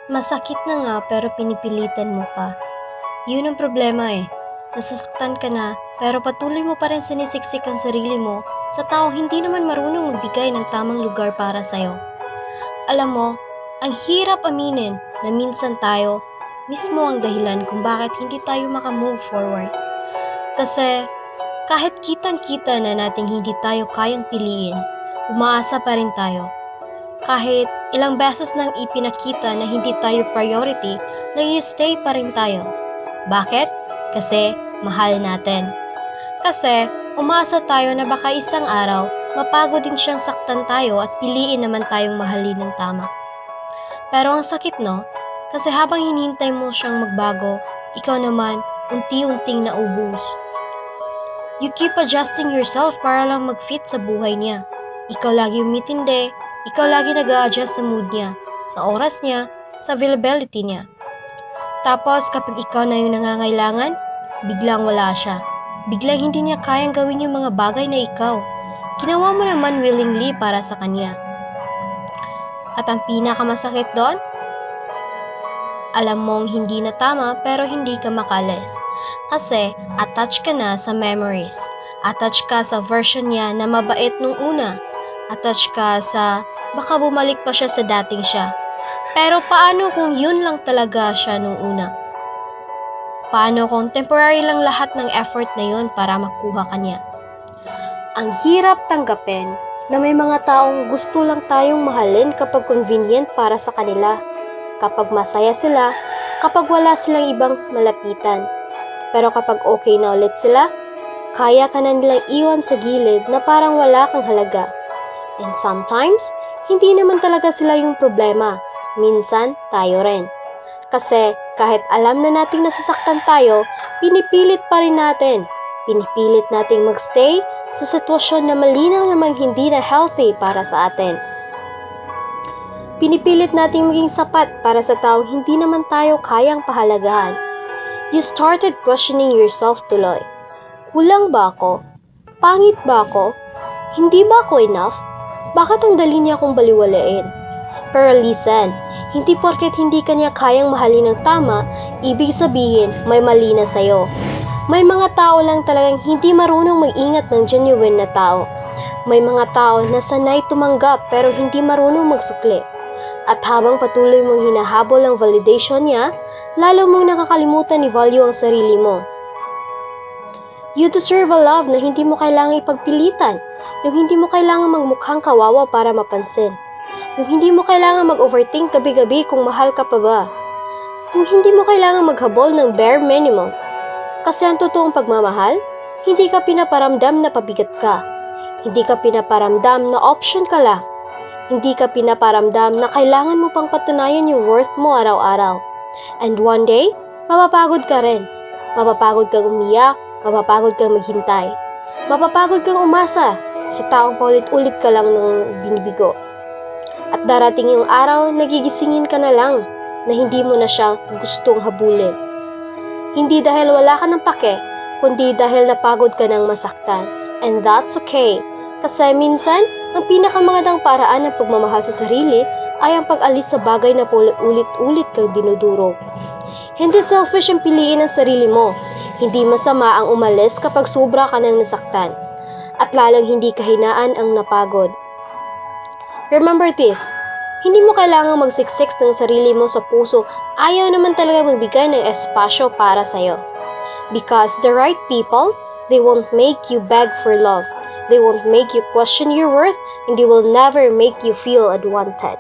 Masakit na nga pero pinipilitan mo pa. Yun ang problema eh. Nasasaktan ka na pero patuloy mo pa rin sinisiksik ang sarili mo sa taong hindi naman marunong magbigay ng tamang lugar para sa'yo. Alam mo, ang hirap aminin na minsan tayo mismo ang dahilan kung bakit hindi tayo makamove forward. Kasi kahit kitang-kita na nating hindi tayo kayang piliin, umaasa pa rin tayo. Kahit ilang beses nang ipinakita na hindi tayo priority, nag-stay pa rin tayo. Bakit? Kasi mahal natin. Kasi umaasa tayo na baka isang araw, mapagod din siyang saktan tayo at piliin naman tayong mahalin ng tama. Pero ang sakit no, kasi habang hinihintay mo siyang magbago, ikaw naman unti-unting naubos. You keep adjusting yourself para lang mag-fit sa buhay niya. Ikaw lagi umitindi, ikaw lagi nag-a-adjust sa mood niya, sa oras niya, sa availability niya. Tapos kapag ikaw na yung nangangailangan, biglang wala siya. Biglang hindi niya kayang gawin yung mga bagay na ikaw. Ginawa mo naman willingly para sa kanya. At ang pinakamasakit doon, alam mong hindi na tama pero hindi ka makalis. Kasi attached ka na sa memories. Attached ka sa version niya na mabait nung una. Attached ka sa baka bumalik pa siya sa dating siya. Pero paano kung yun lang talaga siya nung una? Paano kung temporary lang lahat ng effort na yun para makuha ka niya? Ang hirap tanggapin na may mga taong gusto lang tayong mahalin kapag convenient para sa kanila. Kapag masaya sila, kapag wala silang ibang malapitan. Pero kapag okay na ulit sila, kaya ka na nilang iwan sa gilid na parang wala kang halaga. And sometimes, hindi naman talaga sila yung problema. Minsan, tayo rin. Kasi kahit alam na nating nasasaktan tayo, pinipilit pa rin natin. Pinipilit nating magstay sa sitwasyon na malinaw namang hindi na healthy para sa atin. Pinipilit nating maging sapat para sa taong hindi naman tayo kayang pahalagahan. You started questioning yourself tuloy. Kulang ba ako? Pangit ba ako? Hindi ba ako enough? Bakit ang dali niya akong baliwalain? Pero listen, hindi porket hindi kanya kayang mahalin ng tama, ibig sabihin may mali na sa'yo. May mga tao lang talagang hindi marunong mag-ingat ng genuine na tao. May mga tao na sanay tumanggap pero hindi marunong magsukli. At habang patuloy mong hinahabol ang validation niya, lalo mong nakakalimutan i-value ang sarili mo. You deserve a love na hindi mo kailangang ipagpilitan, yung hindi mo kailangang magmukhang kawawa para mapansin, yung hindi mo kailangang mag-overthink gabi-gabi kung mahal ka pa ba, yung hindi mo kailangang maghabol ng bare minimum. Kasi ang totoong pagmamahal, hindi ka pinaparamdam na pabigat ka, hindi ka pinaparamdam na option ka lang. Hindi ka pinaparamdam na kailangan mo pang patunayan yung worth mo araw-araw. And one day, mapapagod ka rin. Mapapagod kang umiyak, mapapagod kang maghintay. Mapapagod kang umasa sa taong paulit-ulit ka lang ng binibigo. At darating yung araw, nagigisingin ka na lang na hindi mo na siya gustong habulin. Hindi dahil wala ka ng pake, kundi dahil napagod ka ng masaktan. And that's okay. Kasi minsan, ang pinakamagandang paraan ng pagmamahal sa sarili ay ang pag-alis sa bagay na ulit-ulit kang dinudurog. Hindi selfish ang piliin ang sarili mo. Hindi masama ang umalis kapag sobra ka nang nasaktan. At lalong hindi kahinaan ang napagod. Remember this, hindi mo kailangang magsiksik ng sarili mo sa puso, ayaw naman talaga magbigay ng espasyo para sa'yo. Because the right people, they won't make you beg for love. They won't make you question your worth, and they will never make you feel unwanted.